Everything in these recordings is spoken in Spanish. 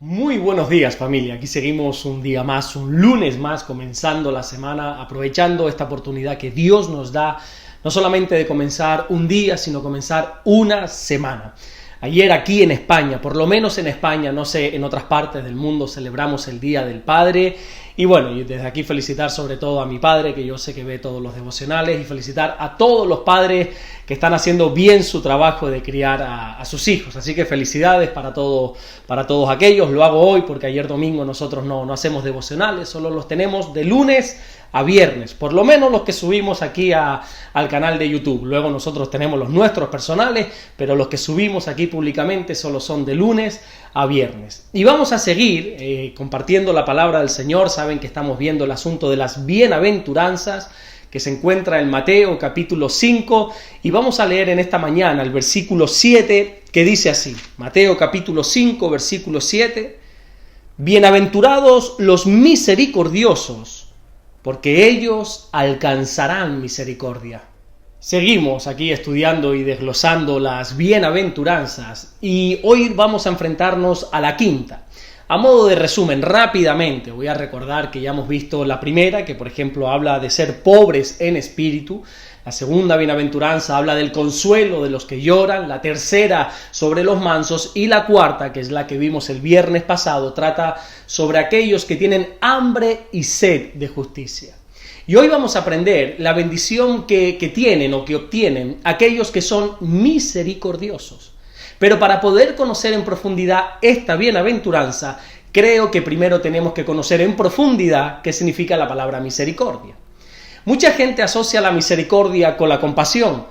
Muy buenos días, familia. Aquí seguimos un día más, un lunes más, comenzando la semana, aprovechando esta oportunidad que Dios nos da, no solamente de comenzar un día, sino comenzar una semana. Ayer aquí en España, por lo menos en España, no sé, en otras partes del mundo celebramos el Día del Padre. Y bueno, y desde aquí felicitar sobre todo a mi padre, que yo sé que ve todos los devocionales, y felicitar a todos los padres que están haciendo bien su trabajo de criar a sus hijos. Así que felicidades para todos aquellos. Lo hago hoy porque ayer domingo nosotros no hacemos devocionales, solo los tenemos de lunes a viernes, por lo menos los que subimos aquí al canal de YouTube. Luego nosotros tenemos los nuestros personales, pero los que subimos aquí públicamente solo son de lunes a viernes. Y vamos a seguir compartiendo la palabra del Señor. Saben que estamos viendo el asunto de las bienaventuranzas, que se encuentra en Mateo capítulo 5, y vamos a leer en esta mañana el versículo 7, que dice así, Mateo capítulo 5, versículo 7, bienaventurados los misericordiosos, porque ellos alcanzarán misericordia. Seguimos aquí estudiando y desglosando las bienaventuranzas, y hoy vamos a enfrentarnos a la quinta. A modo de resumen, rápidamente voy a recordar que ya hemos visto la primera, que por ejemplo habla de ser pobres en espíritu. La segunda bienaventuranza habla del consuelo de los que lloran. La tercera sobre los mansos. Y la cuarta, que es la que vimos el viernes pasado, trata sobre aquellos que tienen hambre y sed de justicia. Y hoy vamos a aprender la bendición que tienen o que obtienen aquellos que son misericordiosos. Pero para poder conocer en profundidad esta bienaventuranza, creo que primero tenemos que conocer en profundidad qué significa la palabra misericordia. Mucha gente asocia la misericordia con la compasión,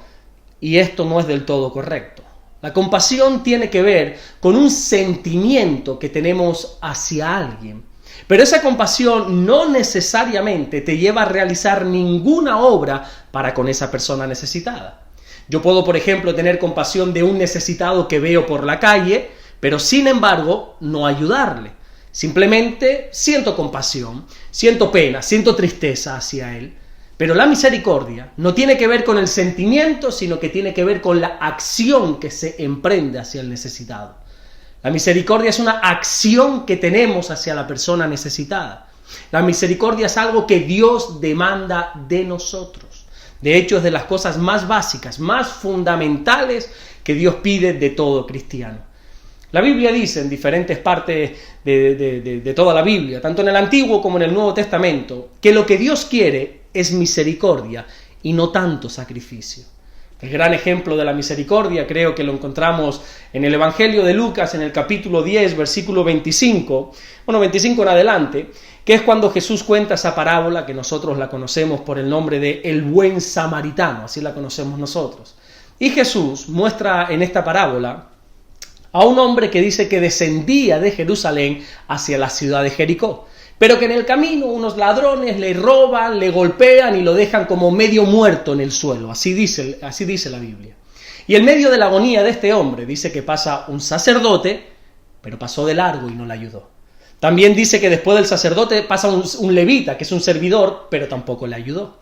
y esto no es del todo correcto. La compasión tiene que ver con un sentimiento que tenemos hacia alguien, pero esa compasión no necesariamente te lleva a realizar ninguna obra para con esa persona necesitada. Yo puedo, por ejemplo, tener compasión de un necesitado que veo por la calle, pero sin embargo no ayudarle. Simplemente siento compasión, siento pena, siento tristeza hacia él. Pero la misericordia no tiene que ver con el sentimiento, sino que tiene que ver con la acción que se emprende hacia el necesitado. La misericordia es una acción que tenemos hacia la persona necesitada. La misericordia es algo que Dios demanda de nosotros. De hecho, es de las cosas más básicas, más fundamentales que Dios pide de todo cristiano. La Biblia dice en diferentes partes de toda la Biblia, tanto en el Antiguo como en el Nuevo Testamento, que lo que Dios quiere es misericordia y no tanto sacrificio. El gran ejemplo de la misericordia creo que lo encontramos en el Evangelio de Lucas, en el capítulo 10, versículo 25 en adelante, que es cuando Jesús cuenta esa parábola que nosotros la conocemos por el nombre de el buen samaritano, así la conocemos nosotros. Y Jesús muestra en esta parábola a un hombre que dice que descendía de Jerusalén hacia la ciudad de Jericó, pero que en el camino unos ladrones le roban, le golpean y lo dejan como medio muerto en el suelo, así dice la Biblia. Y en medio de la agonía de este hombre dice que pasa un sacerdote, pero pasó de largo y no le ayudó. También dice que después del sacerdote pasa un levita, que es un servidor, pero tampoco le ayudó.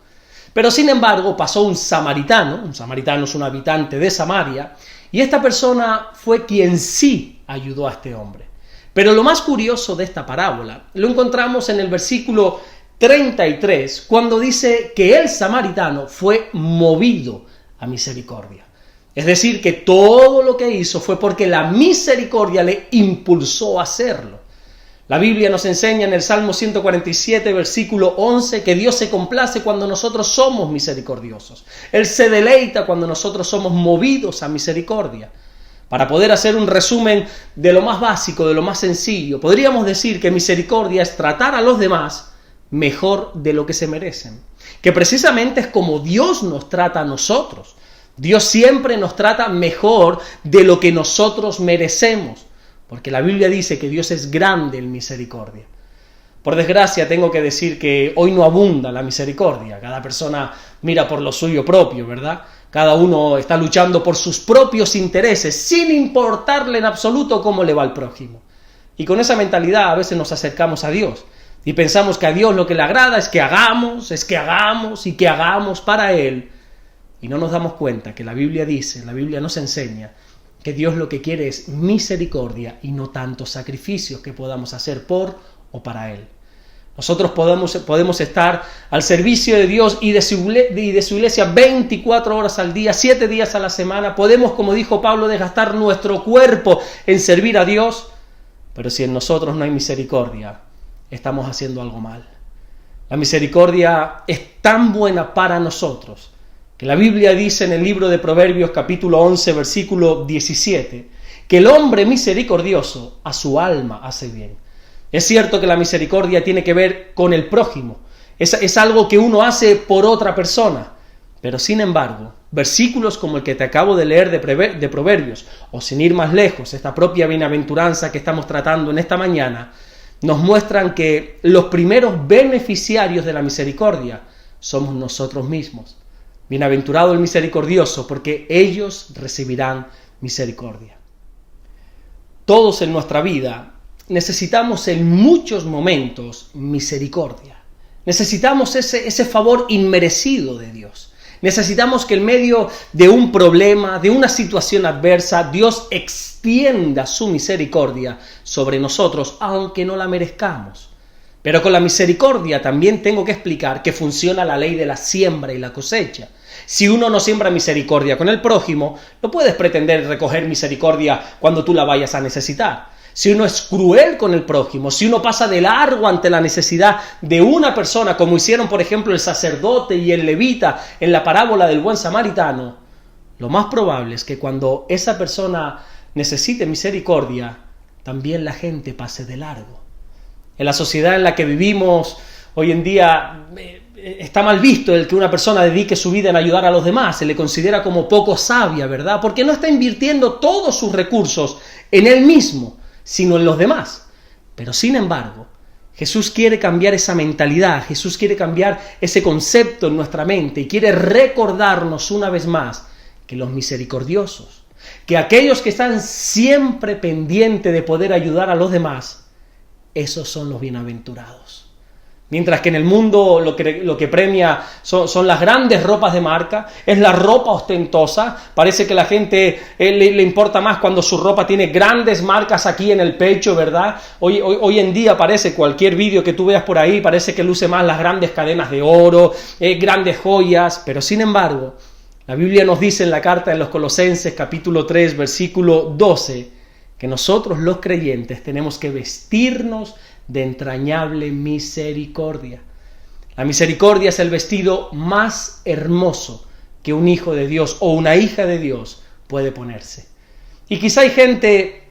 Pero sin embargo pasó un samaritano es un habitante de Samaria, y esta persona fue quien sí ayudó a este hombre. Pero lo más curioso de esta parábola lo encontramos en el versículo 33, cuando dice que el samaritano fue movido a misericordia. Es decir, que todo lo que hizo fue porque la misericordia le impulsó a hacerlo. La Biblia nos enseña en el Salmo 147, versículo 11, que Dios se complace cuando nosotros somos misericordiosos. Él se deleita cuando nosotros somos movidos a misericordia. Para poder hacer un resumen de lo más básico, de lo más sencillo, podríamos decir que misericordia es tratar a los demás mejor de lo que se merecen. Que precisamente es como Dios nos trata a nosotros. Dios siempre nos trata mejor de lo que nosotros merecemos. Porque la Biblia dice que Dios es grande en misericordia. Por desgracia tengo que decir que hoy no abunda la misericordia. Cada persona mira por lo suyo propio, ¿verdad? Cada uno está luchando por sus propios intereses, sin importarle en absoluto cómo le va al prójimo. Y con esa mentalidad a veces nos acercamos a Dios. Y pensamos que a Dios lo que le agrada es que hagamos para Él. Y no nos damos cuenta que la Biblia nos enseña que Dios lo que quiere es misericordia y no tantos sacrificios que podamos hacer por o para Él. Nosotros podemos estar al servicio de Dios y de su iglesia 24 horas al día, 7 días a la semana. Podemos, como dijo Pablo, desgastar nuestro cuerpo en servir a Dios, pero si en nosotros no hay misericordia, estamos haciendo algo mal. La misericordia es tan buena para nosotros que la Biblia dice en el libro de Proverbios capítulo 11 versículo 17 que el hombre misericordioso a su alma hace bien. Es cierto que la misericordia tiene que ver con el prójimo, es algo que uno hace por otra persona, pero sin embargo, versículos como el que te acabo de leer de Proverbios, o sin ir más lejos, esta propia bienaventuranza que estamos tratando en esta mañana, nos muestran que los primeros beneficiarios de la misericordia somos nosotros mismos. Bienaventurado el misericordioso, porque ellos recibirán misericordia. Todos en nuestra vida necesitamos en muchos momentos misericordia. Necesitamos ese favor inmerecido de Dios. Necesitamos que en medio de un problema, de una situación adversa, Dios extienda su misericordia sobre nosotros, aunque no la merezcamos. Pero con la misericordia también tengo que explicar que funciona la ley de la siembra y la cosecha. Si uno no siembra misericordia con el prójimo, no puedes pretender recoger misericordia cuando tú la vayas a necesitar. Si uno es cruel con el prójimo, si uno pasa de largo ante la necesidad de una persona, como hicieron por ejemplo el sacerdote y el levita en la parábola del buen samaritano, lo más probable es que cuando esa persona necesite misericordia, también la gente pase de largo. En la sociedad en la que vivimos hoy en día está mal visto el que una persona dedique su vida en ayudar a los demás, se le considera como poco sabia, ¿verdad? Porque no está invirtiendo todos sus recursos en él mismo, sino en los demás. Pero sin embargo, Jesús quiere cambiar esa mentalidad, Jesús quiere cambiar ese concepto en nuestra mente y quiere recordarnos una vez más que los misericordiosos, que aquellos que están siempre pendientes de poder ayudar a los demás, esos son los bienaventurados. Mientras que en el mundo lo que premia son las grandes ropas de marca, es la ropa ostentosa. Parece que a la gente le importa más cuando su ropa tiene grandes marcas aquí en el pecho, ¿verdad? Hoy en día parece, cualquier vídeo que tú veas por ahí, parece que luce más las grandes cadenas de oro, grandes joyas, pero sin embargo, la Biblia nos dice en la carta de los Colosenses capítulo 3 versículo 12 que nosotros los creyentes tenemos que vestirnos de entrañable misericordia. La misericordia es el vestido más hermoso que un hijo de Dios o una hija de Dios puede ponerse. Y quizá hay gente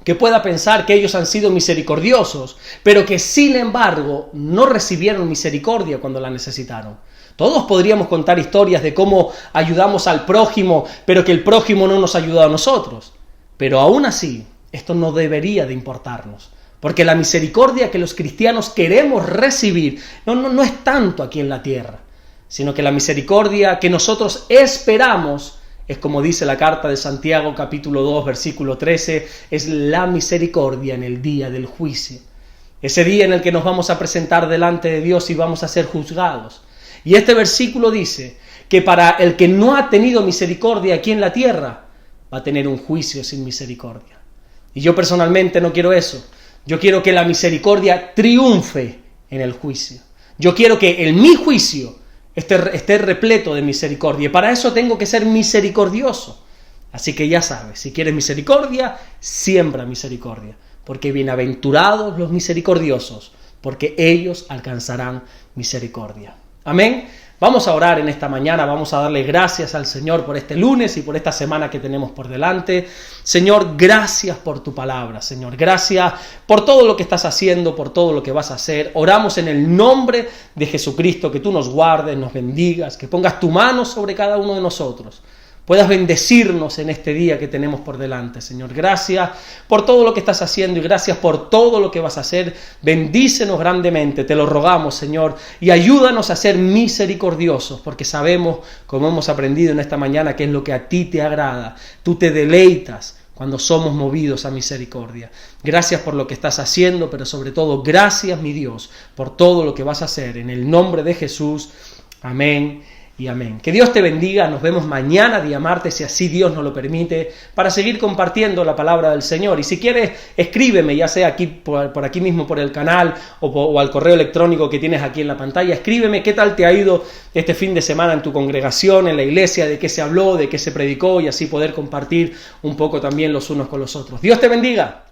que pueda pensar que ellos han sido misericordiosos, pero que sin embargo no recibieron misericordia cuando la necesitaron. Todos podríamos contar historias de cómo ayudamos al prójimo, pero que el prójimo no nos ayudó a nosotros. Pero aún así, esto no debería de importarnos. Porque la misericordia que los cristianos queremos recibir no es tanto aquí en la tierra, sino que la misericordia que nosotros esperamos es, como dice la carta de Santiago capítulo 2 versículo 13, es la misericordia en el día del juicio. Ese día en el que nos vamos a presentar delante de Dios y vamos a ser juzgados. Y este versículo dice que para el que no ha tenido misericordia aquí en la tierra, va a tener un juicio sin misericordia. Y yo personalmente no quiero eso. Yo quiero que la misericordia triunfe en el juicio. Yo quiero que en mi juicio esté repleto de misericordia. Y para eso tengo que ser misericordioso. Así que ya sabes, si quieres misericordia, siembra misericordia. Porque bienaventurados los misericordiosos, porque ellos alcanzarán misericordia. Amén. Vamos a orar en esta mañana, vamos a darle gracias al Señor por este lunes y por esta semana que tenemos por delante. Señor, gracias por tu palabra, Señor. Gracias por todo lo que estás haciendo, por todo lo que vas a hacer. Oramos en el nombre de Jesucristo, que tú nos guardes, nos bendigas, que pongas tu mano sobre cada uno de nosotros. Puedas bendecirnos en este día que tenemos por delante, Señor. Gracias por todo lo que estás haciendo y gracias por todo lo que vas a hacer. Bendícenos grandemente, te lo rogamos, Señor, y ayúdanos a ser misericordiosos, porque sabemos, como hemos aprendido en esta mañana, que es lo que a ti te agrada. Tú te deleitas cuando somos movidos a misericordia. Gracias por lo que estás haciendo, pero sobre todo, gracias, mi Dios, por todo lo que vas a hacer. En el nombre de Jesús, amén y amén. Que Dios te bendiga, nos vemos mañana, día martes, si así Dios nos lo permite, para seguir compartiendo la palabra del Señor. Y si quieres, escríbeme, ya sea aquí por aquí mismo, por el canal, o al correo electrónico que tienes aquí en la pantalla. Escríbeme qué tal te ha ido este fin de semana en tu congregación, en la iglesia, de qué se habló, de qué se predicó, y así poder compartir un poco también los unos con los otros. Dios te bendiga.